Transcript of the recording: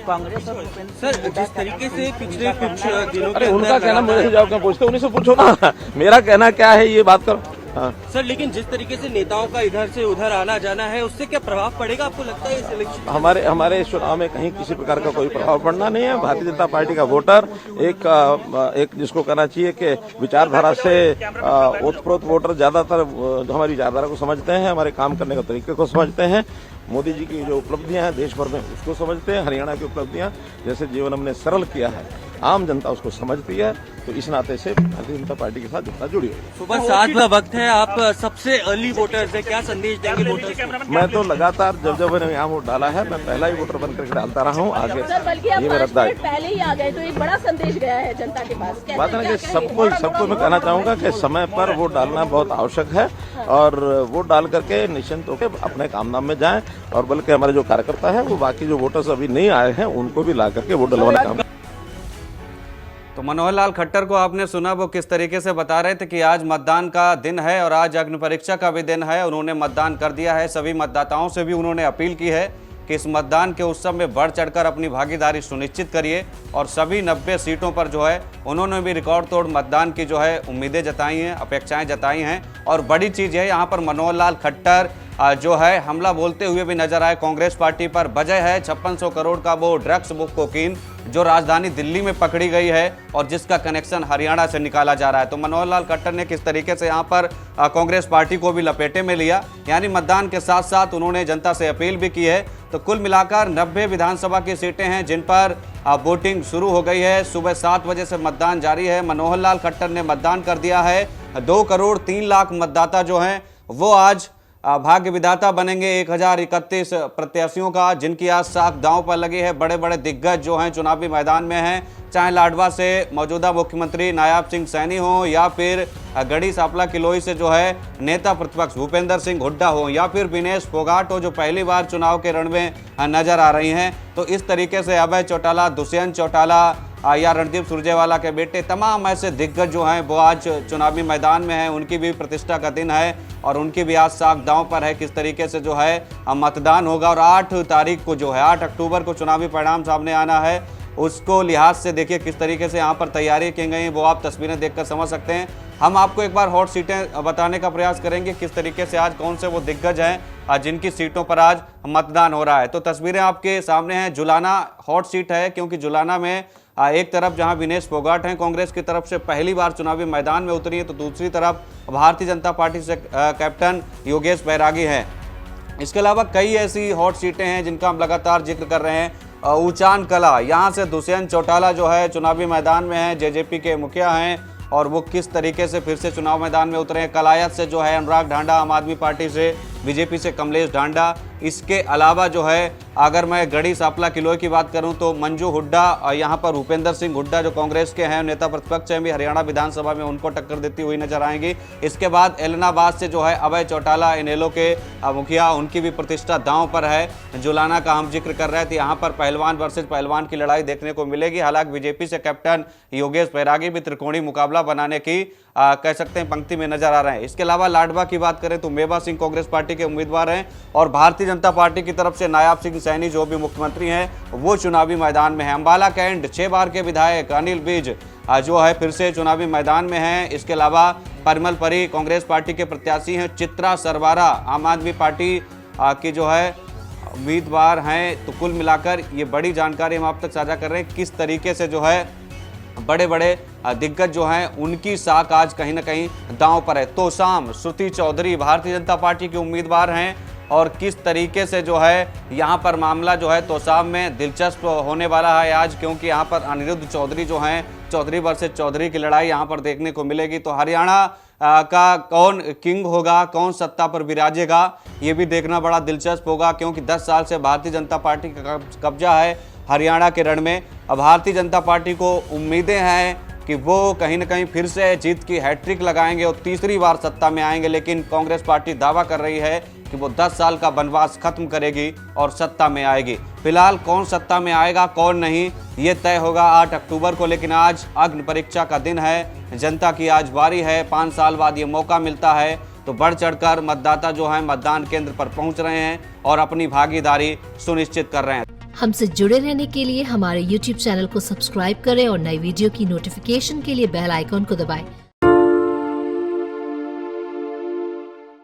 कांग्रेस और सर जिस तरीके से पिछले कुछ दिनों के अरे उनका अंदर कहना मुझे जवाब क्या पूछते, उन्हीं से पूछो ना। मेरा कहना क्या है ये बात करो। हाँ। सर लेकिन जिस तरीके से नेताओं का इधर से उधर आना जाना है, उससे क्या प्रभाव पड़ेगा आपको लगता है इस इलेक्शन? हमारे इस चुनाव में कहीं किसी प्रकार का कोई प्रभाव पड़ना नहीं है। भारतीय जनता पार्टी का वोटर एक जिसको कहना चाहिए कि विचारधारा से ओतप्रोत वोटर ज्यादातर जो हमारी विचारधारा को समझते हैं, हमारे काम करने का तरीके को समझते हैं, मोदी जी की जो उपलब्धियां हैं देश भर में उसको समझते हैं, हरियाणा की उपलब्धियां जैसे जीवन हमने सरल किया है आम जनता उसको समझती है, तो इस नाते से भारतीय जनता पार्टी के साथ जनता जुड़ी हुई है। सुबह 7 का वक्त है, आप सबसे अर्ली वोटर्स है, क्या संदेश देंगे वोटर्स को? मैं तो लगातार जब मैंने यहाँ वोट डाला है, मैं पहला ही वोटर बनकर डालता रहा हूँ। आगे ये मेरा दायित्व। पहले ही आ गए तो एक बड़ा संदेश गया है जनता के पास। बात है ना कि सबको मैं कहना चाहूंगा कि समय पर वोट डालना बहुत आवश्यक है और वोट डाल करके निश्चिंत होकर अपने काम नाम में जाएं, और बल्कि हमारे जो कार्यकर्ता है वो बाकी जो वोटर्स अभी नहीं आए हैं उनको भी ला करके वोट डलवाने का काम। तो मनोहर लाल खट्टर को आपने सुना, वो किस तरीके से बता रहे थे कि आज मतदान का दिन है और आज अग्नि परीक्षा का भी दिन है। उन्होंने मतदान कर दिया है। सभी मतदाताओं से भी उन्होंने अपील की है कि इस मतदान के उत्सव में बढ़ चढ़कर अपनी भागीदारी सुनिश्चित करिए, और सभी 90 सीटों पर जो है उन्होंने भी रिकॉर्ड तोड़ मतदान की जो है उम्मीदें जताई हैं, अपेक्षाएं जताई हैं। और बड़ी चीज़ है यहाँ पर मनोहर लाल खट्टर जो है हमला बोलते हुए भी नजर आए कांग्रेस पार्टी पर। वजह है 5600 करोड़ का वो ड्रग्स बुक कोकीन जो राजधानी दिल्ली में पकड़ी गई है और जिसका कनेक्शन हरियाणा से निकाला जा रहा है। तो मनोहर लाल खट्टर ने किस तरीके से यहाँ पर कांग्रेस पार्टी को भी लपेटे में लिया, यानी मतदान के साथ साथ उन्होंने जनता से अपील भी की है। तो कुल मिलाकर 90 विधानसभा की सीटें हैं जिन पर वोटिंग शुरू हो गई है। सुबह 7 बजे से मतदान जारी है। मनोहर लाल खट्टर ने मतदान कर दिया है। 2 करोड़ 3 लाख मतदाता जो हैं वो आज भाग्य विधाता बनेंगे 1031 प्रत्याशियों का, जिनकी आज साख दांव पर लगी है। बड़े बड़े दिग्गज जो हैं चुनावी मैदान में हैं, चाहे लाडवा से मौजूदा मुख्यमंत्री नायाब सिंह सैनी हो, या फिर गढ़ी सांपला किलोई से जो है नेता प्रतिपक्ष भूपेंद्र सिंह हुड्डा हो, या फिर विनेश फोगाट हो जो पहली बार चुनाव के रण में नजर आ रही हैं। तो इस तरीके से अभय चौटाला, दुष्यंत चौटाला या रणदीप सुरजेवाला के बेटे, तमाम ऐसे दिग्गज जो हैं वो आज चुनावी मैदान में हैं। उनकी भी प्रतिष्ठा का दिन है और उनकी भी आज साख दांव पर है किस तरीके से जो है मतदान होगा। और 8 तारीख को जो है 8 अक्टूबर को चुनावी परिणाम सामने आना है। उसको लिहाज से देखिए किस तरीके से यहाँ पर तैयारी की गई है, वो आप तस्वीरें देखकर समझ सकते हैं। हम आपको एक बार हॉट सीटें बताने का प्रयास करेंगे किस तरीके से आज कौन से वो दिग्गज हैं जिनकी सीटों पर आज मतदान हो रहा है। तो तस्वीरें आपके सामने हैं। जुलाना हॉट सीट है क्योंकि जुलाना में एक तरफ जहां विनेश फोगाट हैं कांग्रेस की तरफ से पहली बार चुनावी मैदान में उतरी है, तो दूसरी तरफ भारतीय जनता पार्टी से कैप्टन योगेश बैरागी हैं। इसके अलावा कई ऐसी हॉट सीटें हैं जिनका हम लगातार जिक्र कर रहे हैं। ऊचान कला, यहाँ से दुष्यंत चौटाला जो है चुनावी मैदान में हैं, जेजेपी के मुखिया हैं और वो किस तरीके से फिर से चुनाव मैदान में उतरे हैं। कलायत से जो है अनुराग ढांडा आम आदमी पार्टी से, बीजेपी से कमलेश ढांडा। इसके अलावा जो है अगर मैं गढ़ी सांपला किलोई की बात करूं तो मंजू हुड्डा, यहां पर भूपेंद्र सिंह हुड्डा जो कांग्रेस के हैं नेता प्रतिपक्ष हैं, भी हरियाणा विधानसभा में उनको टक्कर देती हुई नजर आएंगी। इसके बाद एलनाबाद से जो है अभय चौटाला इनेलो के मुखिया, उनकी भी प्रतिष्ठा दांव पर है। जुलाना का हम जिक्र कर रहे थे, यहाँ पर पहलवान वर्सेज पहलवान की लड़ाई देखने को मिलेगी। हालांकि बीजेपी से कैप्टन योगेश बैरागी भी त्रिकोणीय मुकाबला बनाने की कह सकते हैं पंक्ति में नजर आ रहे हैं। इसके अलावा लाडवा की बात करें तो मेवा सिंह कांग्रेस पार्टी के उम्मीदवार हैं और भारतीय जनता पार्टी की तरफ से नायाब सिंह सैनी जो भी मुख्यमंत्री हैं वो चुनावी मैदान में हैं। अंबाला कैंट 6 बार के विधायक अनिल विज जो है फिर से चुनावी मैदान में हैं। इसके अलावा परिमल परी कांग्रेस पार्टी के प्रत्याशी हैं। चित्रा सरवारा आम आदमी पार्टी की जो है उम्मीदवार हैं। तो कुल मिलाकर ये बड़ी जानकारी हम आप तक साझा कर रहे हैं किस तरीके से जो है बड़े बड़े दिग्गज जो हैं उनकी साख आज कहीं ना कहीं दांव पर है। तोसाम श्रुति चौधरी भारतीय जनता पार्टी के उम्मीदवार हैं और किस तरीके से जो है यहाँ पर मामला जो है तोसाम में दिलचस्प होने वाला है आज, क्योंकि यहाँ पर अनिरुद्ध चौधरी जो हैं चौधरी वर्सेज चौधरी की लड़ाई यहाँ पर देखने को मिलेगी। तो हरियाणा का कौन किंग होगा, कौन सत्ता पर विराजेगा, ये भी देखना बड़ा दिलचस्प होगा, क्योंकि 10 साल से भारतीय जनता पार्टी का कब्जा है हरियाणा के रण में। अब भारतीय जनता पार्टी को उम्मीदें हैं कि वो कहीं ना कहीं फिर से जीत की हैट्रिक लगाएंगे और तीसरी बार सत्ता में आएंगे, लेकिन कांग्रेस पार्टी दावा कर रही है कि वो 10 साल का वनवास खत्म करेगी और सत्ता में आएगी। फिलहाल कौन सत्ता में आएगा कौन नहीं ये तय होगा 8 अक्टूबर को, लेकिन आज अग्नि परीक्षा का दिन है, जनता की आज बारी है। 5 साल बाद ये मौका मिलता है तो बढ़ चढ़कर मतदाता जो है मतदान केंद्र पर पहुंच रहे हैं और अपनी भागीदारी सुनिश्चित कर रहे हैं। हमसे जुड़े रहने के लिए हमारे YouTube चैनल को सब्सक्राइब करें और नई वीडियो की नोटिफिकेशन के लिए बेल आइकॉन को दबाएं।